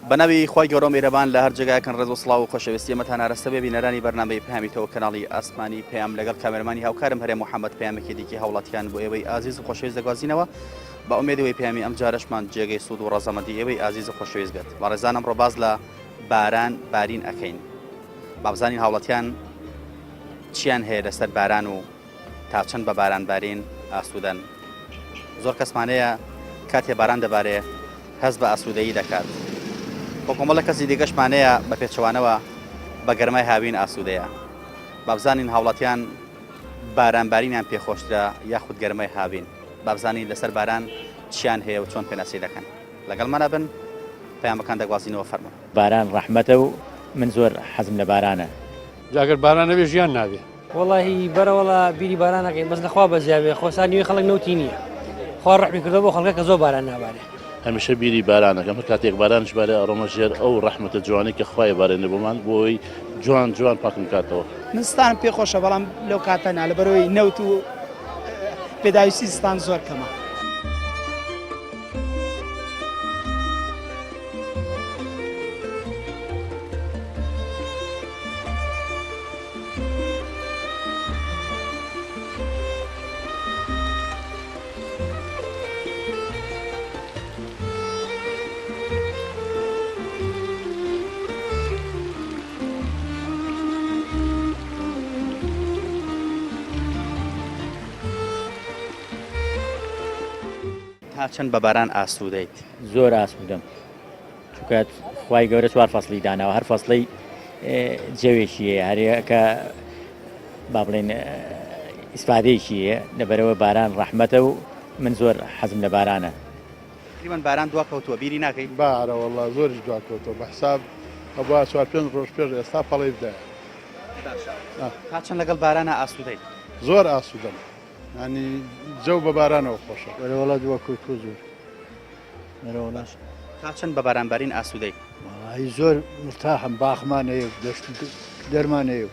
بەناوی خی گەۆرە میرەبان لە هەر جگایکەن ڕێز و سڵاو و خۆشەویستی ئەمەتان ئاراستە بێ بینەرانی بەرنامەی پامیتەوە کەناڵی ئاسمانی پێیام لەگەڵ کامێرمانی هاوکارم هەرێ محەممەد پامێکی دیکی هەوڵاتیان بۆ ئێوەی ئازیز و خۆشەویست دەگوازینەوە بە ئومێدەوەی پامی ئەم جارشمان جێگەی سوود و ڕەزەمەندی ئێوەی ئازیز و خۆشەویست بێت بەڕێزانم ڕۆباز لە باران بارین ئەەکەین بابزانین هاوڵاتیان چیان هەیە لەسەر باران و تا چەند بە باران بارین ئاسوودەن زۆر کەسمانەیە کاتێ باران دەبارێ هەست بە ئاسوودەیی دەکات بۆ کۆمەڵە کەسی دیگەشمانەیە بە پێچەوانەوە بە گەرمای هاوین ئاسوودەیە بابزانین هاوڵاتیان بارانبارینیان پێخۆشترا یاخود گەرمای هاوین بابزانین لەسەر باران چیان هەیە و چۆن پێناسی دەکەن لەگەڵمانە بن پەیامەکان دەگوازینەوە فەرموون. باران ڕەحمەتە و من زۆر حەزم لە بارانە. جاگەر باران نەبێ ژیان نابێ. وەڵاهی بەرەوەڵا بیری باران ناکەین بەس لەخوا بەزیاوێ خۆسانیوی خەڵک نەوتی نییە خوا ڕەحمی کردەوە بۆ خەڵکە کە زۆر باران نابارێ. هەمیشە بیری بارانەکەم هەر کاتێک بارانش بارێ ئەڕۆمە ژێر ئەو ڕەحمەتە جوانی کە خوای بارێنێ بۆمان بۆی جوان جوان پاکم کاتەوە. من ستانم پێخۆشە بەڵام لەو کاتەنا لەبەرەوەی نەوت و پێداویستی ستان زۆر کەمە. تا چەند بە باران ئاسوودەیت؟ زۆر ئاسوودەم چونکە خوای گەورە چوار فەسڵی داناوە هەر فەسڵی جەوێکیە هەرەکە با بڵێن ئیسپادەیەکیە لەبەرەوە باران ڕەحمەتە و من زۆر حەزم لە بارانە. تقریبان باران دواکەوتووە بیری ناکەی؟ بارە وەڵا زۆریش دواکەوتەوە بە حساب هەبووە 4-5 ڕۆژ پێش ئێستا پەڵەی بدایە. تا چەند لەگەڵ بارانە ئاسوودەیت؟ زۆر ئاسوودەم ینی جەو بە بارانەوە خۆشە. وەڵا دواکەوتووە زۆر مەرەوەڵاش. تا چەند بە بارانبارین ئاسوودەیت؟ وەڵاهی زۆر مرتاحم باخمان هەیە و دەشت دەرمان هەیە و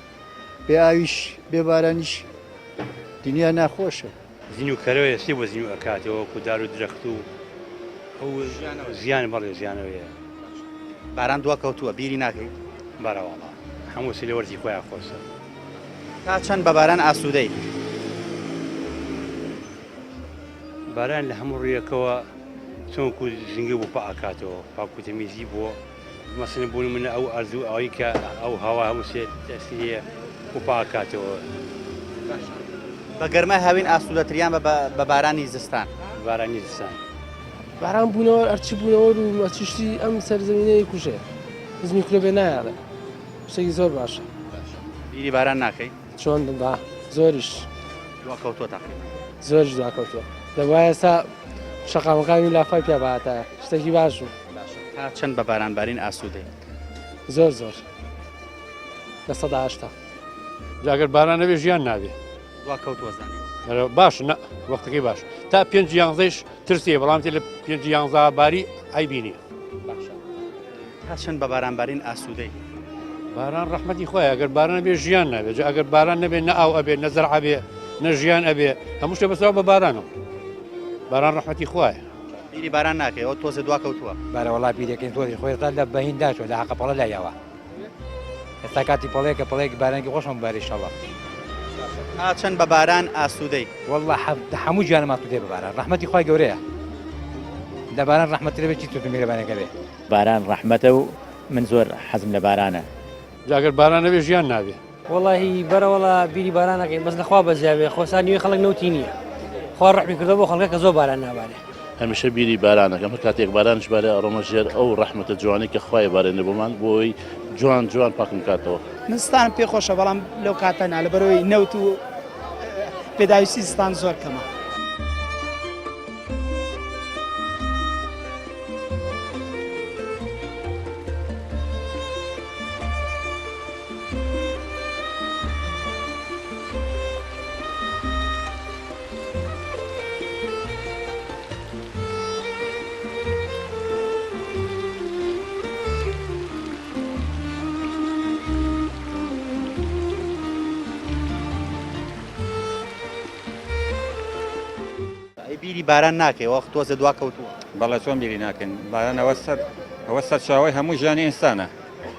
بێ ئاویش بێ بارانیش دنیا ناخۆشە. زین و کەرەوەی سی بۆ زین و ئەکاتەوە و دار و درەخت و ئەو زیان بەڵێ زیانەوەیە. باران دواکەوتووە بیری ناکەی؟ بارەوەڵا هەموو سی لە وەرزی خۆیان خۆشە. تا چەند بە باران ئاسوودەیت؟ باران لە هەموو ڕوویەکەوە چۆنکو زنگە بۆ پاکاتەوە پاکوتەمیزی بۆ مەسن بوون منە ئەو ئەرزوو ئەوەی کە ئەو هەوا هەموو سێ تەسیریە بۆ پاکاتەوە. بە گەرمای هاوین ئاسوودەتریان بە بارانی زستان. بارانی زستان. باران بوونەوە ئەرچی بوونەوە و مەچشتی ئەم سەرزەمینەیە کوژێ هیچ میکرۆبێ نایاڵێ شتێکی زۆر باشە. بیری باران ناکەی؟ چۆن با زۆریش دواکەوتووە تقریبا. زۆریش دواکەوتووە دەبوایە ئێستا شەقامەکانی لافای پێ باتە شتێکی باش و تا چەند بە بارانبارین ئاسوودەیت؟ زۆر زۆر لە 180. جاگەر باران نەبێ ژیان نابێ. دواکەوتووە زانین. باش نە وەختەکەی باش تا 5-11 ترسیە بەڵام تێ لە 5-11 باری ئایبینی. تا چەند بە بارانبارین ئاسوودەیت؟ باران ڕەحمەتی خۆیە ئەگەر باران نەبێ ژیان نابێت ئەگەر باران نەبێ نە ئاو ئەبێ نە زەرع ئەبێ نە ژیان ئەبێ هەموو شتێ بەسەوە بە بارانەوە. باران ڕەحمەتی خۆیە. بیری باران ناکەی ئەوە تۆزە دواکەوتووە. بارەوەڵا بیرەکەین تۆزی خۆیتا لە بەهین داچوە لە حەقە پەڵە لایەوە ئێستا کاتی پەڵەیەکە پەڵەیەکی بارانکی خۆشم باری ئینشەڵڵا. تا چەند بە باران ئاسوودەیت؟ وەڵڵا هەموو گیانم ئاسوودەیە بە باران ڕەحمەتی خوای گەورەیە لە باران ڕەحمەتی لەبێت چی تو میرەبانەکە بێ. باران ڕەحمەتە و من زۆر حەزم لە بارانە. جاگەر باران نەبێ ژیان نابێ. وەڵاهی بەرەوەڵا بیری باران ناکەین بەس لەخوا بەزیاوێ خۆسانیوی خەڵک نەوتی نییە خوا ڕەحمی کردەوە بۆ خەڵکە کە زۆر باران نابارێ. هەمیشە بیری بارانەکەم هەر کاتێک بارانش بارێ ئەڕۆمە ژێر ئەو ڕەحمەتە جوانی کە خوای بارێنێ بۆمان بۆی جوان جوان پاکم کاتەوە. من ستانم پێخۆشە بەڵام لەو کاتەنا لەبەرەوەی نەوت و پێداویستی ستان زۆر کەمە. بیری باران ناکەی وەخت تۆزە دواکەوتووە. بەڵێ چۆن بیری ناکەین بارانەوە سەر هو السرشاوي هم جاني إنسانة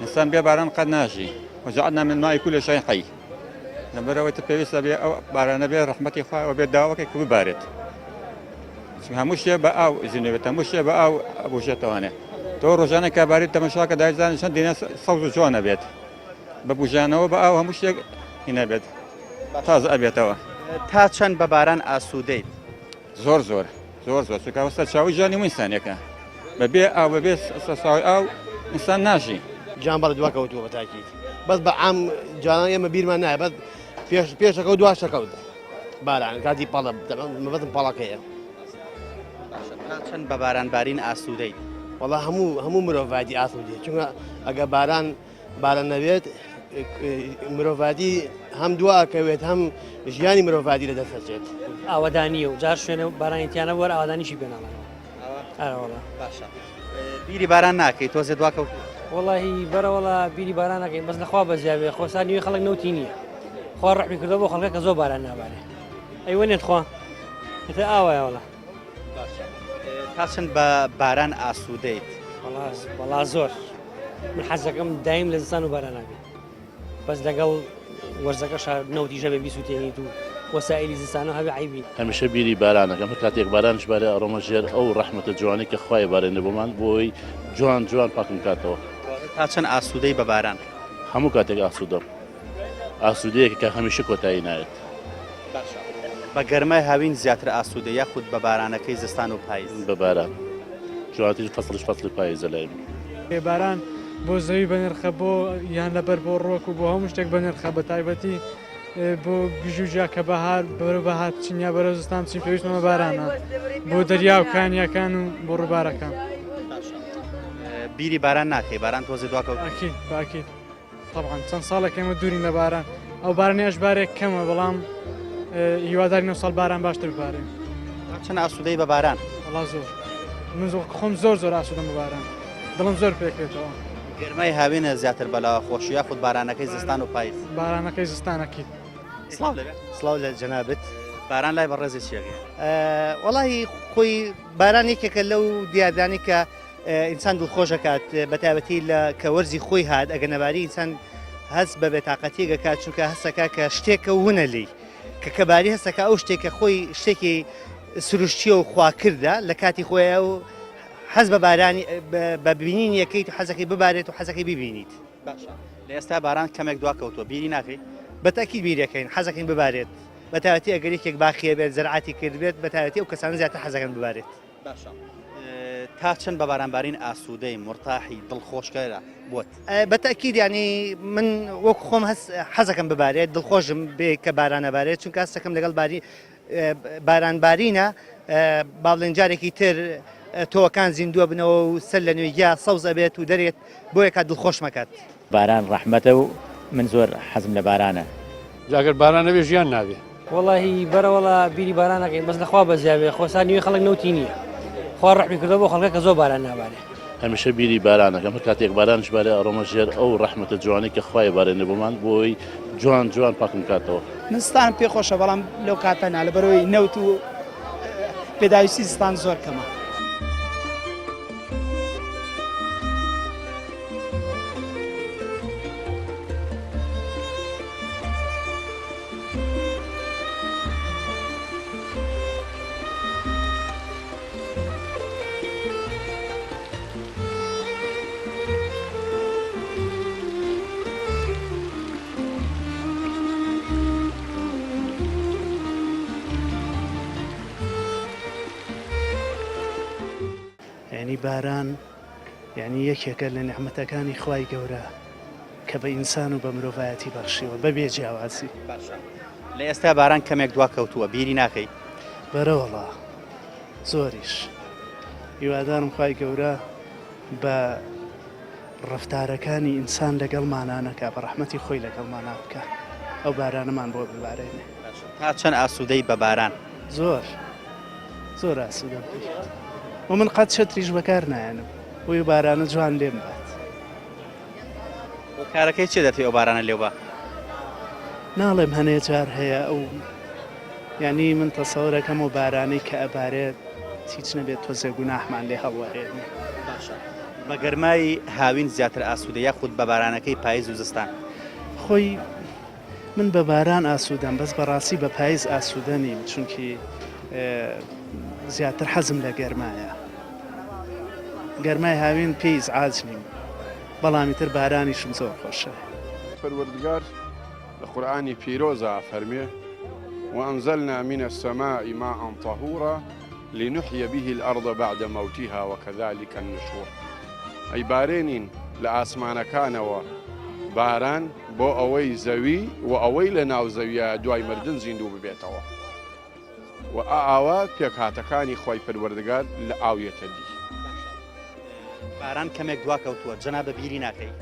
إنسان بباران قد ناجي وجعلنا من الماء كل شيء حي نبروي تبيس أبي أو باران أبي رحمتي خا وبي دعوة كي بارد هموش يبقى أو زينبت هموش يبقى أو أبو شتوانه تو رجعنا كبارد تمشاك دايزان شن دينا صوت جوانا بيت بابو جانا وبقى هموش هنا بيت تازه أبي توا تا چەند بە باران ئاسوودەیت زۆر زۆر زۆر زۆر چکە وەستە چاوی ژانی و ئینسانێکە بەبێ ئاو بەبێ سەساوی ئاو ئینسان ناژی جان بەڵ دواکەوتووە بە تاکید بەس بە عام جوانان ئێمە بیرمان نایە بەس پێشەکە و دواشەکەوت باران کاتی پەڵە مەبەتم پەڵەکەیە تا چەند بە بارانبارین ئاسوودەیت وەڵا هەموو مرۆڤاتی ئاسوودی چونکە ئەگە باران نەبێت مرۆڤاتی هەم دواکەوێت هەم ژیانی مرۆڤاتی لە دەستەچێت ئاوەدانیە و جار شوێنە بارانیتیانە وەرە ئاوادانیشی پێناڵەوە ئەوەڵە باشە بیری باران ناکەیت تۆزێ دواکەوت وەڵی بەرەوەڵە بیری باران ناکەین بەس نەخوا بەزیاوێ خۆسانیوی خەڵک نەوتی نییە خوا ڕەحمی کردەوە بۆ خەڵکە کە زۆر باران نابارێ ئەیوەنێت خوا ئێتە ئاوایە وەڵا تا چەند بە باران ئاسوودەیت وەڵا زۆر من حەزەکەم دایم لە زستان و باران ناکەین بەس لەگەڵ وەرزەکەش نەوتیژە بێ بیسووتێنیت و وەسائلی زستانە هەبێ عیبین هەمیشە بیری بارانەکەم کاتێک بارانش بارێ ئەڕۆمەژێر ئەو ڕەحمەتە جوانی کە خوای بارێنێ بۆمان بۆی جوان جوان پاکم کاتەوە تا چەند ئاسوودەی بە باران هەموو کاتێک ئاسوودەم ئاسوودەیەکە کە هەمیشە کۆتایی نایێت بە گەرمای هاوین زیاتر ئاسوودە یاخود بە بارانەکەی زستان و پاییز بە باران جوانتیش فەسڵش فەسڵی پاییزە لای باران بۆ زەوی بەنرخە بۆ یان لەبەر بۆ ڕۆک و بۆ هەموو شتێک بەنرخە بە تایبەتی بۆ گژوجا کە بەهار بەرە بەهات چینیا بەرە زستان چین پێویستمە بارانە بۆ دەریا و کانیەکان و بۆ ڕووبارەکان بیری باران ناکەی باران تۆزێ دواکەوت باکیت طبعا چەند ساڵێک ئێمە دوورین لە باران ئەو بارانیش بارێک کەمە بەڵام هیواداری 9 ساڵ باران باشتر بارێن چەند ئاسوودەی بە باران وەڵا زۆر من خۆم زۆر ئاسوودەم بە باران دڵم زۆر پێکرێتەوە گەرمای هاوینە زیاتر بەلاوە خۆشی یاخود بارانەکەی زستان و پاییز بارانەکەی زستانەکەیت سڵاو لە جەنابەت باران لای بەڕێزی چیەکە وەڵی خۆی باران یەکێکە لەو دیاردانی کە ئینسان دڵخۆشەکات بەتابەتی لە کە وەرزی خۆی هات ئەگە نەباری ئینسان هەست بە بێتاقەتیگەکات چونکە هەستەکە کە شتێکە وونە لی کە کەباری هەستەکە ئەو شتێکە خۆی شتێکی سروشتیە و خواکردە لە کاتی خۆیە و حەز بە بارانی بە ببینین یەکەیت و حەزەکەی ببارێت و حەزەکەی ببینیت لە ئێستا باران کەمێک دواکەوتوە بیری ناکەی بەتاکی بیرەکەین حەزەکەین ببارێت بەتاوەتی ئەگەر یەکێک باخیە بێت زەرعاتی کرد بێت بەتاوەتی ئەو کەسانە زیاتر حەزەکەن ببارێت تا چەند بە بارانبارین ئاسوودەی مرتاحی دڵخۆشکەرە بۆت بەتاکید ینی من وەکو خۆم حەزەکەم ببارێت دڵخۆشم بێ کە بارانەبارێت چونکە هەستەکەم لەگەڵ بارانبارینە باڵێن جارێکی تر تۆکان زیندووە بنەوە و سەر لە نوێگیا سەوز ئەبێت و دەرێت بۆیە کات دڵخۆش مەکات باران ڕەحمەتە و من زۆر حەزم لە بارانە جاگەر باران نەبێ ژیان نابێ وەڵی بەرەوەڵە بیری باران ناکەین بەس نەخوا بەزیاوێ خۆسانیوی خەڵک نەوتی نییە خوا ڕەحمی کردەوە بۆ خەڵکە کە زۆر باران نابارێ هەمیشە بیری بارانەکەم کاتێک بارانش بارێ ئەڕۆمەژێر ئەو ڕەحمەتە جوانی کە خوای بارێنێ بۆمان بۆی جوان جوان پاکم کاتەوە زستان پێخۆشە بەڵام لەو کاتەنا لەبەرەوەی نەوت و پێداویستی زستان زۆر کەمە یعنی باران یعنی یەکێکە لە نعمەتەکانی خوای گەورە کە بە ئینسان و بە مرۆڤایەتی بەخشیوە بەبێ جیاوازی لە ئێستا باران کەمێک دواکەوتووە بیری ناکەی بەرەوەڵا زۆریش هیوادارم خوای گەورە بە ڕەفتارەکانی ئینسان لەگەڵمانانەکە بە ڕەحمەتی خۆی لەگەڵمانە بکە ئەو بارانەمان بۆ ببارێنێ تا چەند ئاسوودەی بە باران زۆر ئاسوودەم و من قەت شەتریش بەکار نایەنم بۆی بارانە جوان لێم بات کارەکەی چێ دەتێ ئەو بارانە لێو بە ناڵێم هەنێ جار هەیە ئەو یعنی من تەسەورەکەم و بارانەی کە ئەبارێت هیچ نەبێت تۆزێ گوناحمان لێ هەڵوەرێنێ بە گەرمای هاوین زیاتر ئاسوودە یاخود بە بارانەکەی پاییز و زستان؟ خۆی من بە باران ئاسوودەم بەس بەڕاستی بە پاییز ئاسوودە نیم چونکی زیاتر حەزم لە گەرمایە گەرمای هاوین پێیز ئاج نیم بەڵامی تر بارانیشم زۆر خۆشە. پەروەردگار لە قورئانی پیرۆزە فەرمێ وأنزلنا من السماء ماء طهورا لنحيي به الأرض بعد موتها وكذلك النشور. ئەی بارێنین لە ئاسمانەکانەوە باران بۆ ئەوەی زەوی و ئەوەی لە ناو زەویە دوای مردن زیندوو ببێتەوە و ئاوا پێکهاتەکانی خۆی پەروەردگار لە ئاویەتە دی. باران کەمێک دواکەوتووە جەنابە بیری ناکەی؟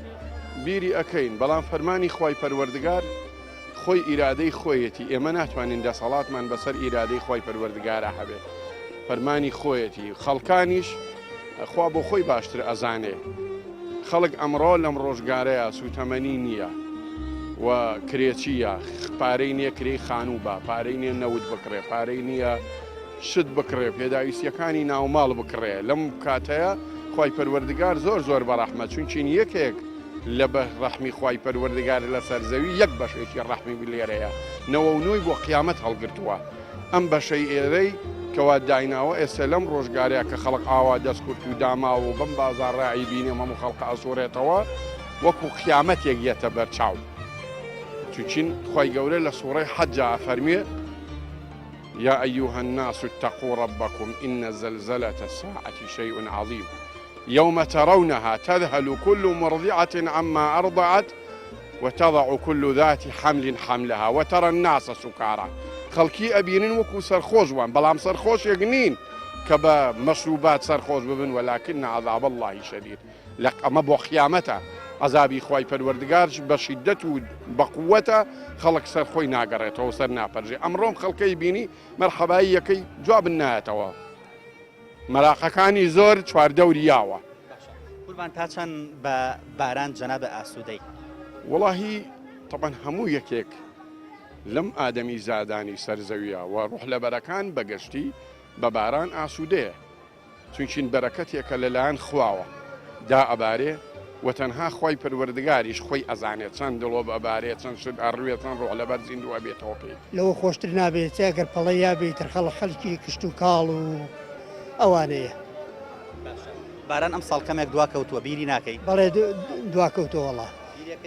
بیری ئەەکەین بەڵام فەرمانی خۆی پەروەردگار خۆی ئیرادەی خۆیەتی ئێمە ناتوانین دەسەڵاتمان بەسەر ئیرادەی خۆی پەروەردگارە هەبێت فەرمانی خۆیەتی خەڵکانیش خوا بۆ خۆی باشتر ئەزانێ خەڵک ئەمڕۆ لەم ڕۆژگارەیە سوتەمەنی نییە و کرێچیە پارەی نییە کرێی خانوو بە پارەی نییە نەوت بکڕێ پارەی نییە شت بکڕێ پێداویستیەکانی ناوماڵ بکڕێ لەم کاتەیە خی پەروەردگار زۆر زۆر بەڕەحمە چونچین یەکێک لە بە ڕەحمی خی پەروەردگار لەسەر زەوی یەک بەشێکی ڕەحمی لێرەیە نەوە و نوۆی بۆ قیامەت هەڵگرتووە ئەم بەشەی ئێرەی کەوا دایناوە ئێستا لەم ڕۆژگارەیە کە خەڵق ئاوا دەستکورت و داماوە و بەم بازار ڕایی بینێ هەموو خەڵق ئەسوورێتەوە وەکو قیامەتێک یەتە بەرچاو چونچین خی گەورە لە سوورەی حەجا فەرمێ يا أيها الناس اتقوا ربكم إن زلزلة الساعة شيء عظيم يوم ترونها تذهل كل مرضعة عما أرضعت وتضع كل ذات حمل حملها وترى الناس سكارى خەڵکی ئەبینن وەکو سەرخۆشوان بەڵام سەرخۆش یەکنین کە بە مەشروبات سەرخۆش ببن وەلاکن عەذاب اللهی شەدید لە ئەمە بۆ قیامەتە عەذابی خی پەروەردگارش بە شیدەت و بە قووەتە خەڵک سەرخۆی ناگەڕێتەوە سەر ناپەرژێ ئەمڕۆم خەڵکەی بینی مەرحەبایی یەکەی جوابن نایەتەوە مەراقەکانی زۆر چواردەوری یاوە. قوربان تا چەند بە باران جەنابە ئاسوودەی؟ وەڵاهی تەبەن هەموو یەکێک لەم ئادەمی زادانی سەرزەویە و ڕوح لە بەرەکان بەگەشتی بە باران ئاسوودەیە چونچین بەرەکەتێکە لەلایەن خواوە دا ئەبارێ و تەنها خۆی پەروەردگاریش خۆی ئەزانێت چەند دڵۆ بەبارێت چەند شت ئەڕوێت چەند ڕوح لەبەر زیندووە بێتەوە پێی لەوە خۆشتر نابێت ئەگەر پەڵە یابێتتر خەڵکی کشت و کاڵ و ئەوانەیە. باران ئەم ساڵ کەمێک دواکەوتووە بیری ناکەی؟ بەڵێ دواکەوتەوە وەڵا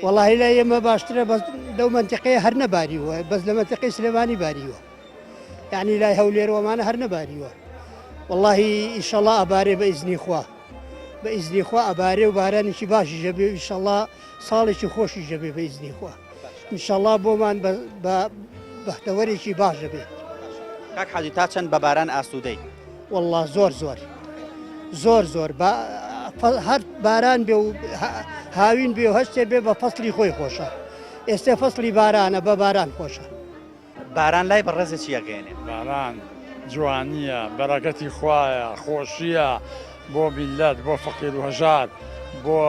وەڵاهی لای ئێمە باشترە بەس لەو منتیقەیە هەر نەباریوە بەس لە منتیقەی سلێمانی باریوە یعنی لای هەولێرەوەمانە هەر نەباریوە وەڵاهی ئیشەڵا ئەبارێ بە ئیزنی خوا بە ئیزنی خوا ئەبارێ و بارانێکی باشی ژەبێ و ئیشەڵا ساڵێکی خۆشی ژەبێ بە ئیزنی خوا ئیشەڵا بۆمان بە بەختەوەرێکی باش دەبێت. کاک حاجی تا چەند بە باران ئاسوودەی؟ وەڵا زۆر زۆر زۆر زۆر هەر باران بێ و هاوین بێ و هەشتێ بێ بە فەسلی خۆی خۆشە ئێستا فەسلی بارانە بە باران خۆشە. باران لای بەڕێزێکی یەگەێنێ؟ باران جوانیە بەرەکەتی خوایە خۆشیە بۆ میلەت بۆ فەقیر و هەژار بۆ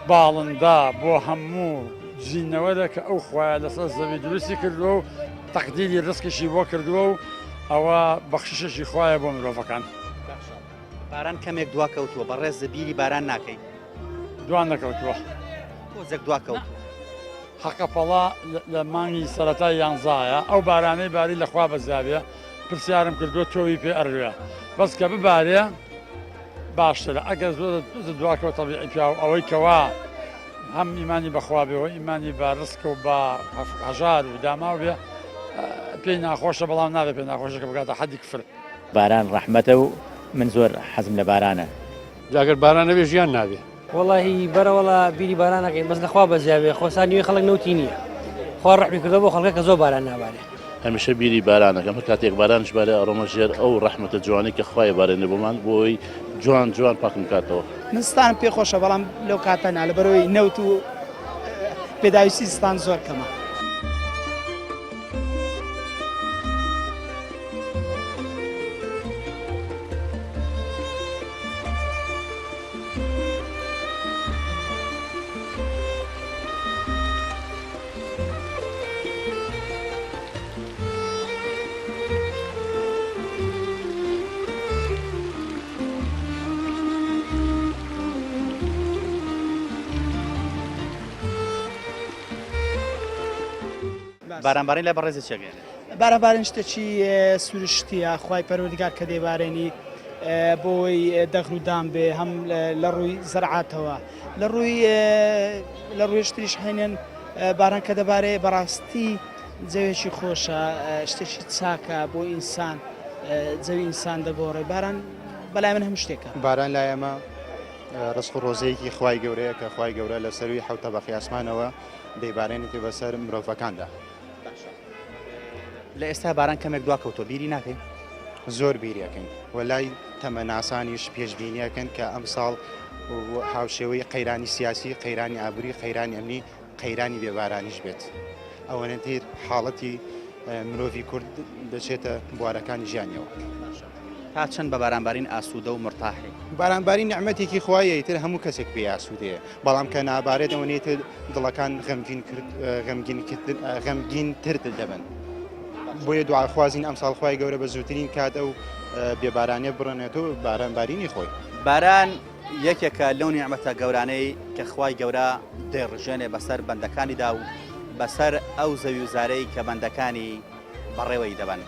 باڵندا بۆ هەموو جینەوەدا کە ئەو خوایە لەسەر زەوی دروستی کردووە و تەقدیری ڕزقیشی بۆ کردووە و ئەوە بەخششێکی خوایە بۆ مرۆڤەکان. باران کەمێک دواکەوتووە بەڕێز بیری باران ناکەی؟ دوان نەکەوتووە تۆزێک دواکەوتووە حەقە پەڵا لە مانگی سەرەتای یانزایە ئەو بارانەی باری لەخوا بەزاوێ پرسیارم کردووە تۆوی پێ ئەروێ بەس کە ببارێ باشترە ئەگەر زۆر دواکەوە تەبیعی پیا و ئەوەی کەوا هەم ئیمانی بەخوا بێەوە ئیمانی بە ڕزق و بە هەژار و داماو بێ پێی ناخۆشە بەڵام نابێت پێ ناخۆشەکە بگاتە حەدی کفر. باران ڕەحمەتە و من زۆر حەزم لە بارانە. جاگەر باران نەبێ ژیان نابێ. وەڵاهی بەرەوەڵا بیری باران ناکەین بەس لەخوا بەزیاوێ خۆسانیوی خەڵک نەوتی نییە خوا ڕەحمی کردەوە بۆ خەڵکە کە زۆر باران نابارێ. هەمیشە بیری بارانەکەم هەر کاتێک بارانش بارێ ئەڕۆمە ژێر ئەو ڕەحمەتە جوانی کە خوای بارێنێ بۆمان بۆی جوان جوان پاکم کاتەوە. من ستانم پێ خۆشە بەڵام لەو کاتەنا لەبەرەوەی نەوت و پێداویستی ستان زۆر کەمە. بارانبارین لە بەڕێزی چێگەێنێت بارانبارین شتێکی سروشتیە خوای پەروەردگار کە دەیبارێنی بۆی دەغرودان بێ هەم لە ڕووی زەرعاتەوە لە ڕووی شتریش هێنێن باران کە دەبارێ بەڕاستی جەوێکی خۆشە شتێکی چاکە بۆ ئینسان جەوی ئینسان دەگۆڕێ باران بەلای من هەم شتێکە باران لای ئەمە ڕزق و ڕۆزەیەکی خوای گەورەیە کە خوای گەورە لە سەروی حەوتە بەقی ئاسمانەوە دەیبارێنێتی بەسەر مرۆڤەکاندا لە ئێستا باران کەمێک دواکەوتۆ بیری ناکەین زۆر بیریەکەین وەلای تەمەناسانیش پێشبینیەکەن کە ئەم ساڵ هاوشێوەی قەیرانی سیاسی قەیرانی ئابووری قەیرانی ئەمنی قەیرانی بێبارانیش بێت ئەوەنەتر حاڵەتی مرۆڤی کورد دەچێتە بوارەکانی ژیانیەوە تا چەند بە بارانبارین ئاسوودە و مرتاحی بارانباری نعمەتێکی خوایە تر هەموو کەسێک پێ ئاسوودەیە بەڵام کە نابارێت ئەوەنێتە دڵەکان غەمگینتر دەبن بۆیە دوعاخوازین ئەم ساڵ خوای گەورە بە زووترین کات ئەو بێبارانێ بڕێنێتەوە بارانبارینی خۆی باران یەکێکە لەو نیعمەتە گەورانەی کە خوای گەورە دەڕژێنێ بەسەر بەندەکانیدا و بەسەر ئەو زەوی و زارەی کە بەندەکانی بەڕێوەی دەبن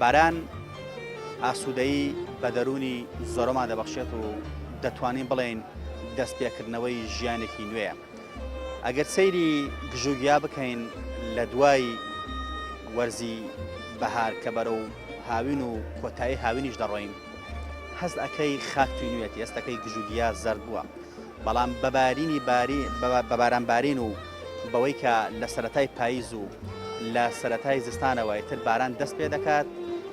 باران ئاسوودەیی بە دەرونی زۆرەمان دەبەخشێت و دەتوانین بڵێن دەستپێکردنەوەی ژیانێکی نوێیە ئەگەر سەیری گژوگیا بکەین لە دوای وەرزی بەهار کە بەرەو هاوین و کۆتایی هاوینیش دەڕۆین هەست ئەەکەی خاکتوی نوێتی ئێستەکەی گژوگیا زەرد بووە بەڵام بە بارانبارین و بەوەی کە لە سەرەتای پاییز و لە سەرەتای زستانەوەی تر باران دەست پێ دەکات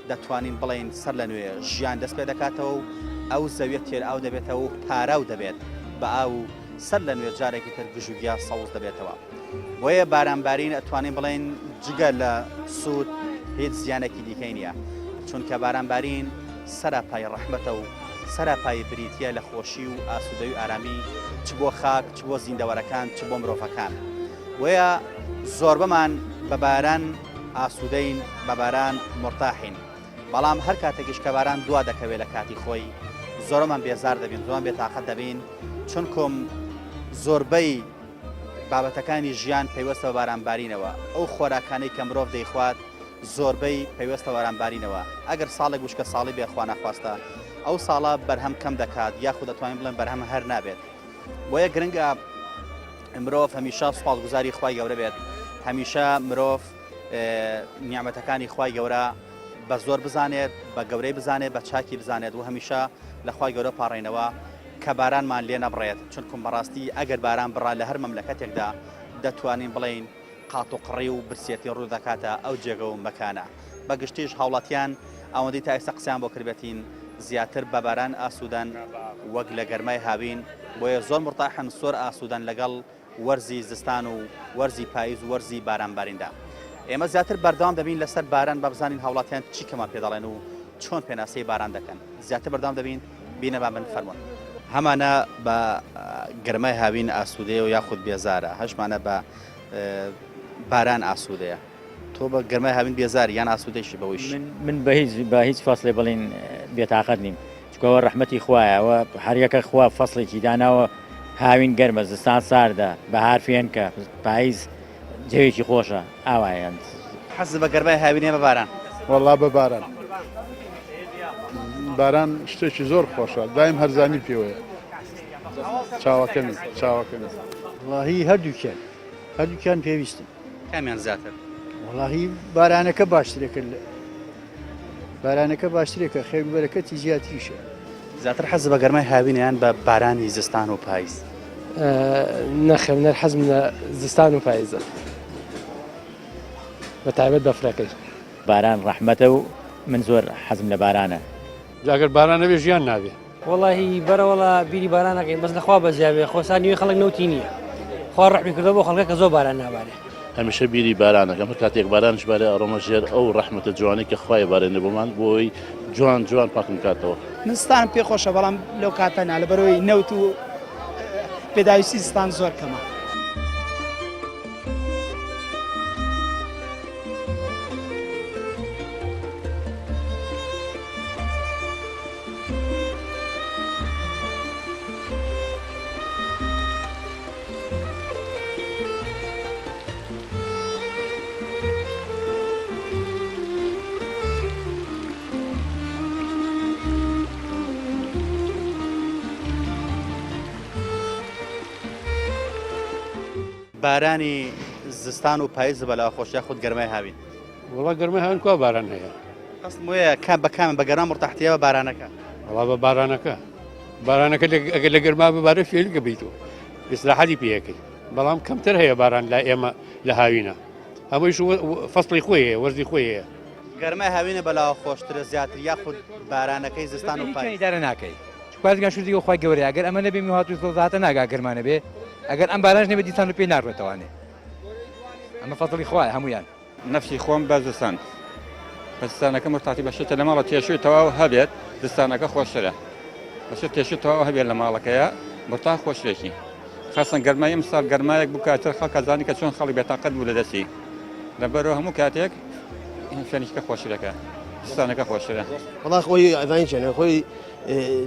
دەتوانین بڵێن سەر لە نوێ ژیان دەست پێ دەکاتەوە و ئەو زەویە تێر ئاو دەبێتەوە و پاراو دەبێت بە ئاو سەر لە نوێ جارێکی تر گژوگیا سەوز دەبێتەوە بۆیە بارانبارین ئەتوانین بڵێن جگە لە سوود هیچ زیانێکی دیکەی نییە چونکە بارانبارین سەراپای ڕەحمەتە و سەراپای بریتە لە خۆشی و ئاسوودەوی و ئارامی چ بۆ خاک چ بۆ زیندەوەرەکان چ بۆ مرۆڤەکان وەیە زۆر بەمان بە باران ئاسوودەین بە باران مرتاحین بەڵام هەر کاتێکیش کە باران دوا دەکەوێت لە کاتی خۆی زۆرمان بێزار دەبین زۆرمان بێتاقەت دەبین چونکم زۆربەی بابەتەکانی ژیان پەیوەستە بە بارانبارینەوە ئەو خۆراکانەی کە مرۆڤ دەیخوات زۆربەی پەیوەستە بارانبارینەوە ئەگەر ساڵێک وشکە ساڵی بێخوا نەخواستە ئەو ساڵە بەرهەم کەم دەکات یاخود دەتوانین بڵێن بەرهەم هەر نابێت بۆیە گرنگە مرۆڤ هەمیشە سوپاسگوزاری خوای گەورە بێت هەمیشە مرۆڤ نیعمەتەکانی خوای گەورە بە زۆر بزانێت بە گەورەی بزانێت بە چاکی بزانێت و هەمیشە لە خوای گەورە پاڕێنەوە کە بارانمان لێ نەبڕێت چونکم بەڕاستی ئەگەر باران بڕا لە هەر مەملەکەتێکدا دەتوانین بڵێن قات و قڕی و برسێتی ڕوو دەکاتە ئەو جێگە و مەکانە بەگشتیش هاوڵاتیان ئەوەندەی تا ئێستا قسەیان بۆ کردبێتین زیاتر بە باران ئاسوودان وەک لە گەرمای هاوین بۆیە زۆر مرتاحن سۆر ئاسوودان لەگەڵ وەرزی زستان و وەرزی پاییز و وەرزی بارانباریندا ئێمە زیاتر بەردەوام دەبین لەسەر باران بە بزانین هاوڵاتیان چی کەمان پێ دەڵێن و چۆن پێناسەی باران دەکەن زیاتر بەردەوام دەبین بینە با من فەرمونون هەمانە بە گەرمای هاوین ئاسوودەیە و یاخود بێزارە هەشمانە بە باران ئاسوودەیە تۆ بە گەرمای هاوین بێزار یان ئاسوودەیشی بەوەیش من بە هیچ فەسڵێ بڵین بێتاقەت نیم چکەوە ڕەحمەتی خوایەوە هەریەکە خوا فەسڵێکی داناوە هاوین گەرمە زستان ساردە بەهار فێنکە پاییز جەوێکی خۆشە ئاوایان حەز بە گەرمای هاوینێ بە باران وەڵا بە باران باران شتێکی زۆر خۆشە دایم هەرزانی پێوەیە چاوەکەمی وڵاهی هەردووکیان پێویستن کامیان زیاتر وڵاهی بارانەکە باشترێکە خێربەرەکەتی زیاتریشە زیاتر حەز بە گەرمای هاوینیان بە بارانی زستان و پاییز نەخێنەر حەزم لە زستان و پاییزە بە تایبەت بەفرەکەی باران ڕەحمەتە و من زۆر حەزم لە بارانە ئەگەر باران نەبێ ژیان نابێ وەڵاهی بەرەوەڵا بیری باران ناکەین بەس لەخوا بەزیابێ خۆسان نوێی خەڵک نەوتی نییە خوا ڕەحمی کردەوە بۆ خەڵکە کە زۆر باران نابارێ هەمیشە بیری بارانەکەم هەر کاتێک بارانش بارێ ئەڕۆمە ژێر ئەو ڕەحمەتە جوانی کە خوای بارێنێ بۆمان بۆی جوان پاکم کاتەوە زستان پێ خۆشە بەڵام لەو کاتەنا لەبەرەوەی نەوت و پێداویستی زستان زۆر کەمە بارانی زستان و پاییز بەلاوە خۆشیە خودت گەرمای هاوین وڵا گەرمە هەن کو باران هەیە قەسم وەیە کام بە کامن بە گەرام مرتاحتیەوە بارانەکە وڵا بە بارانەکە ئەگەر لە گەرما ببارە فێلکە بیتەوە ئیسلاحەتی پێەکەی بەڵام کەمتر هەیە باران لا ئێمە لە هاوینە هەموویش فەسڵی خۆیە وەرزی خۆیە گەرمای هاوینە بەلاوە خۆشترە زیاتر یاخود بارانەکەی زستان و پاییز دارە ناکەی خوازگان شوردی خۆی گەورەیە ئەگەر ئەمە نەبێ میهاتوی سۆزاتە ناگا گەرمانە بێ ئەگەر ئەم بارانش نەبێ دیسان و پێی ناڕێتەوانێ ئەمە فەسڵی خوایە هەمویان نفسی خۆم بە زستان زستانەکە مرتاحی بەشێتە لە ماڵە تێشوی تەواو هەبێت زستانەکە خۆشترە بەشێت تێشوی تەواو هەبێت لە ماڵەکەیە مرتاح خۆشێکی خاصن گەرمایی ئەمساڵ گەرمایەک بوو کاتر خەڵک ئەزانی کە چۆن خەڵی بێتاقەت بوو لە دەستی لەبەرەوە هەموو کاتێک فێنیشکە خۆشترەکە زستانەکە خۆشترە وڵا خۆی ئەزانی چێنە خۆی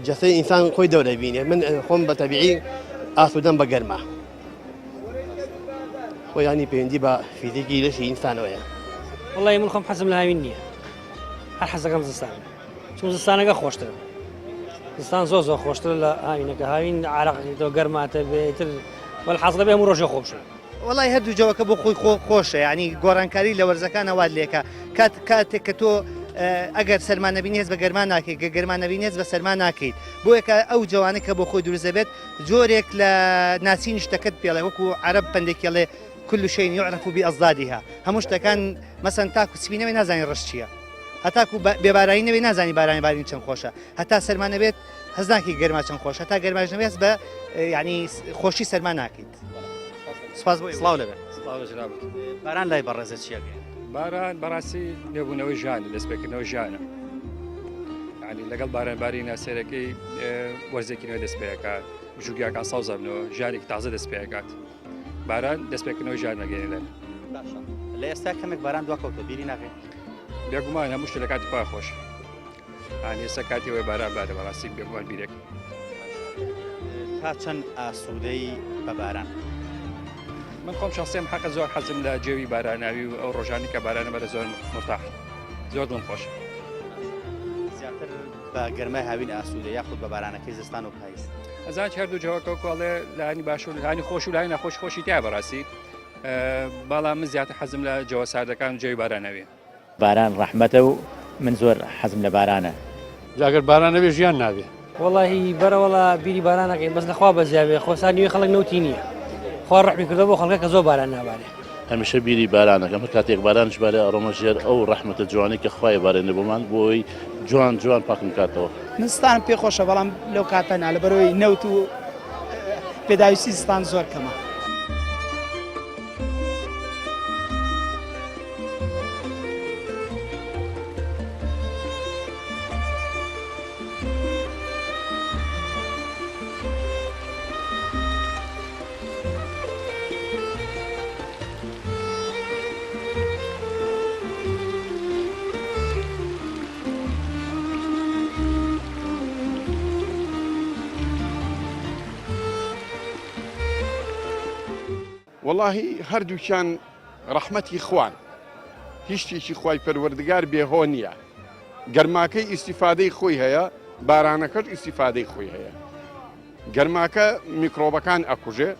جەسەی ئینسان خۆی دەورە بینێ من خۆم بە تەبیعی ئاسوودەم بە گەرما خۆی ینی پەیوەندی بە فیزیکی لەشی ئینسانەوەیە وڵی من خۆم حەزم لە هاوین نییە هەر حەزەکەم زستان چون زستانەکە خۆشترە زستان زۆر خۆشتر لە هاوینەکە هاوین عراقیتەوە گەرماتە بێتر وەڵحەزڵە بێ هەموو ڕۆژێ خۆشە وڵی هەردوو جەوەکە بۆ خۆی خۆشە ینی گۆڕانکاری لە وەرزەکانە واد لێکە کاتێک کە تۆ ئەگەر سەرمان نەبینێت بە گەرمان ناکەیت گە گەرمان نەبینێت بە سەرمان ناکەیت بۆ یەکە ئەو جوانە کە بۆ خۆی دروست دەبێت جۆرێک لە ناسینی شتەکەت پێڵێ وەکو عەرەب پندێکڵێ كل شيء يعرف بأضدادها هەموو شتەکان مەسەن تاکو سپینەوەی نازانی ڕەش چییە هەتاکو بێبارانی نەوەی نازانی بارانی بارین چەند خۆشە هەتا سەرمان نەبێت هەزناکی گەرما چەند خۆش هەتا گەرماش نەبێت بە ینی خۆشی سەرمان ناکەیت سپاس بۆ سڵاو لەبێت باران لای بەڕێزە چیە باران بەڕاستی نێبوونەوەی ژانە دەستپێکردنەوەی ژانە ینی لەگەڵ بارانباری ناسێرەکەی وەرزێکی نوێ دەست پێکات ژوگیاکان ساوزە بنەوە ژارێکی تازە دەست پێکات باران دەستپێکردنەوەی ژان نەگەێنێن لە ئێستا کەمێک باران دواکەوتە بیری ناکەێت بێگومان هەموو شتە لە کاتی پای خۆش ئێستا کاتی وێ باران بارە بەڕاستی بێگومان بیرێک تا چەند ئاسوودەی بە باران من خۆم شخصیم حەقە زۆر حەزم لە جێوی باراناوی و ئەو ڕۆژانی کە بارانە بەرە زۆر مرتاح زۆر دڵم خۆش زیاتر بە گەرمای هاوین ئاسوودە یاخود بە بارانەکەی زستان و پاییز ئەزان هەردوو جەوەکە کۆڵێ لانی باش و لانی خۆش و لای نەخۆش خۆشی تیا بەڕاستی بەڵام من زیاتر حەزم لە جەوە ساردەکان و جێوی باراناوی باران ڕەحمەتە و من زۆر حەزم لە بارانە جاگەر باران نەبێ ژیان نابێ وڵی بەرەوەڵا بیری بارانەکەین بەس لەخوا بەزیابێ خۆسان نوێ خەڵک نەوتی نییە خوا ڕەحمی کردەوە بۆ خەڵکە کە زۆر باران نابارێ هەمیشە بیری بارانەکەم کاتێک بارانش بارێ ئەڕۆمەژێر ئەو ڕەحمەتە جوانی کە خوای بارێنێ بۆمان بۆی جوان پاکم کاتەوە منستان پێ خۆشە بەڵام لەو کاتەنا لە بەرەوەی نەوت و پێداویستی زستان زۆر کەمە واللهی هەردووچیان ڕەحمەتی خوان هیچ شتێکی خوای پەروەردگار بێهۆ نییە گەرماکەی ئیسیفادەی خۆی هەیە بارانەکەش ئیسیفادەی خۆی هەیە گەرماکە میکرۆبەکان ئەکوژێ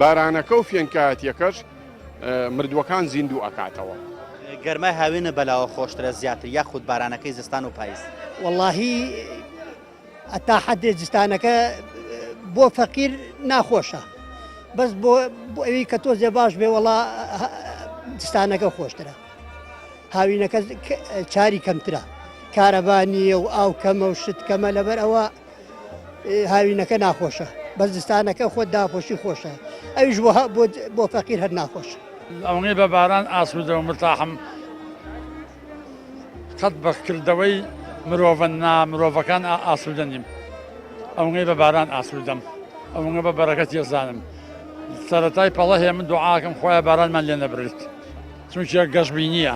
بارانەکە و فێنکاتیەکەش مردووەکان زیندوو ئەکاتەوە گەرمای هاوینە بەلاوە خۆشترە زیاتر یاخود بارانەکەی زستان و پاییز واللهی ئەتا حەدێ زستانەکە بۆ فەقیر ناخۆشە بەس بۆ ئەوی کە تۆ زێ باش بێ وەڵا دستانەکە خۆشترە هاوینەکە چاری کەمترە کارەبانیە و ئاو کەمە و شت کەمە لەبەر ئەوە هاوینەکە ناخۆشە بەس دستانەکە خۆت داپۆشی خۆشە ئەویش بۆ فەقیر هەر ناخۆشە ئەوەی بە باران ئاسوودە و مرتاحم قەت بەکردەوەی مرۆڤەکان ئاسوودە نیم ئەوەی بە باران ئاسوودەم ئەوە بە بەرەکەت ێزانم سەرەتای پەڵە هەیە من دوعاکەم خۆیان بارانمان لێ نەبرێت چونکە گەشتبی نییە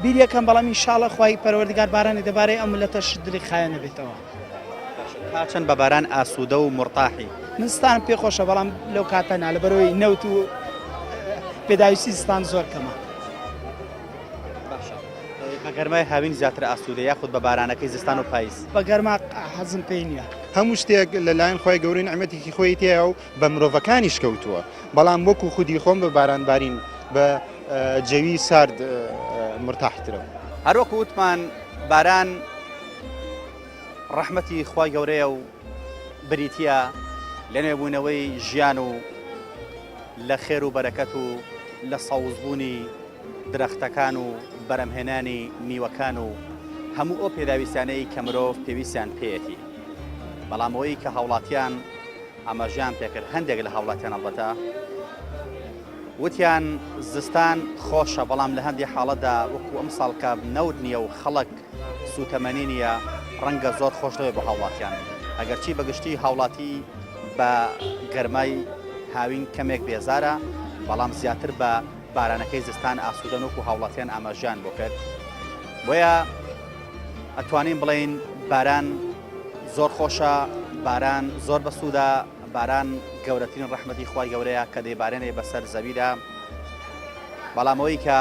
بیر یەکەم بەڵام ئینشاڵڵا خوای پەروەردگار بارانی دەبارەی ئەم ملەتەش دڵی خایە نەبێتەوە تا چەند بە باران ئاسوودە و مرتاحی منستان پێ خۆشە بەڵام لەو کاتەنا لە بەرەوەی نەوت و پێداویستی زستان زۆر کەمە بە گەرمای هاوین زیاتر ئاسوودە یاخود بە بارانەکەی زستان و پاییز بە گەرما حەزم پێی نییە هەموو شتێک لەلایەن خۆی گەورەی نعمەتێکی خۆی تێە و بە مرۆڤەکانیش کەوتووە بەڵام وەکو خودی خۆم بە بارانبارین بە جەوی سارد مرتاحترە. هەروەکو وتمان باران ڕەحمەتی خی گەورەیە و بریتە لە نوێبوونەوەی ژیان و لە خێر و بەرەکەت و لە سەوزبوونی درەختەکان و بەرەمهێنانی میوەکان و هەموو ئەو پێداویستانەی کە مرۆڤ پێویستیان پێیەتی بەڵام ئەوەی کە هاوڵاتیان ئاماژیان پێکرد هەندێک لە هاوڵاتیان ئەڵبەتە وتیان زستان خۆشە بەڵام لە هەندێک حاڵەتدا وەکو ئەم ساڵکە نەود نییە و خەڵک سوتەمەنی نییە ڕەنگە زۆر خۆش دەوێت بە هاوڵاتیان ئەگەرچی بەگشتی هاوڵاتی بە گەرمای هاوین کەمێک بێزارە بەڵام زیاتر بە بارانەکەی زستان ئاسوودەن وەکو هاوڵاتیان ئاماژیان بۆ کرد بۆیە ئەتوانین بڵێین باران زۆر خۆشە باران زۆر بەسوودە باران گەورەترین ڕەحمەتی خوای گەورەیە کە دەیبارێنێ بەسەر زەویدا بەڵام ئەوەی کە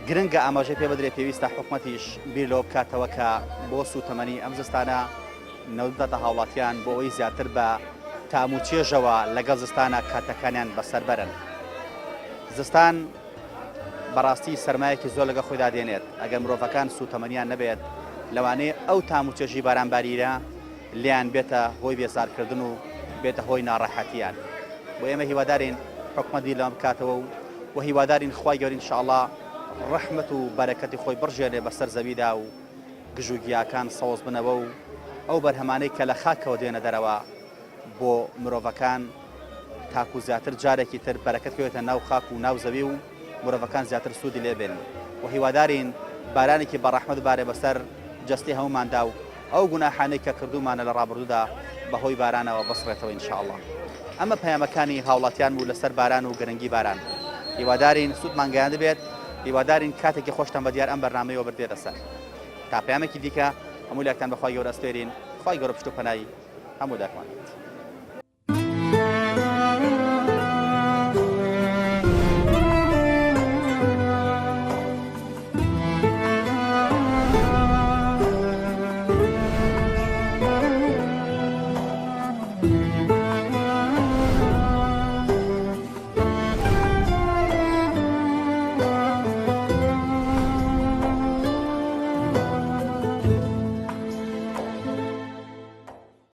گرنگە ئاماژەی پێ بدرێت پێویستە حکومەتیش بیر لەوە بکاتەوە کە بۆ سوتەمەنی ئەم زستانە نەودەتە هاوڵاتیان بۆ ئەوەی زیاتر بە تاموچێژەوە لەگەڵ زستانە کاتەکانیان بەسەربەرن. زستان بەڕاستی سەرمایەکی زۆر لەگە خۆیدا دێنێت ئەگەر مرۆڤەکان سوتەمەنیان نەبێت لەوانەیە ئەو تاموچێژی بارانباریرە لیان بێتە هۆی بێزارکردن و بێتە هۆی ناڕەحەتیان بۆ ئێمە هیوادارین حکومەتی لەم بکاتەوە و هیوادارین خوای گەورە ئینشاءڵڵا ڕەحمەت و بەرەکەتی خۆی بڕژێنێ بەسەر زەویدا و گژوگیاکان سەوز بنەوە و ئەو بەرهەمانەی کە لە خاکەوە دێنە دەرەوە بۆ مرۆڤەکان تاکو زیاتر جارێکی تر بەرەکەت بێتە ناو خاک و ناو زەوی و مرۆڤەکان زیاتر سوودی لێبێن و هیوادارین بارانێکی بەڕەحمەت بارێ بەسەر جەستی هەموماندا و ئەو گوناحانەی کە کردومانە لە ڕابردوودا بەهۆی بارانەوە بەسڕێتەوە ئینشاءڵڵا. ئەمە پەیامەکانی هاوڵاتیان بوو لەسەر باران و گرنگی باران. هیوادارین سوودمان گەیاند بێت، هیوادارین کاتێکی خۆشتان بە دیار ئەم بەرنامەیەوە بردێتە سەر. تا پەیامێکی دیکە هەموو لاکتان بەخوای گەورە ئەسپێرین، خوای گەورە پشت و پەنای هەموو داکوان.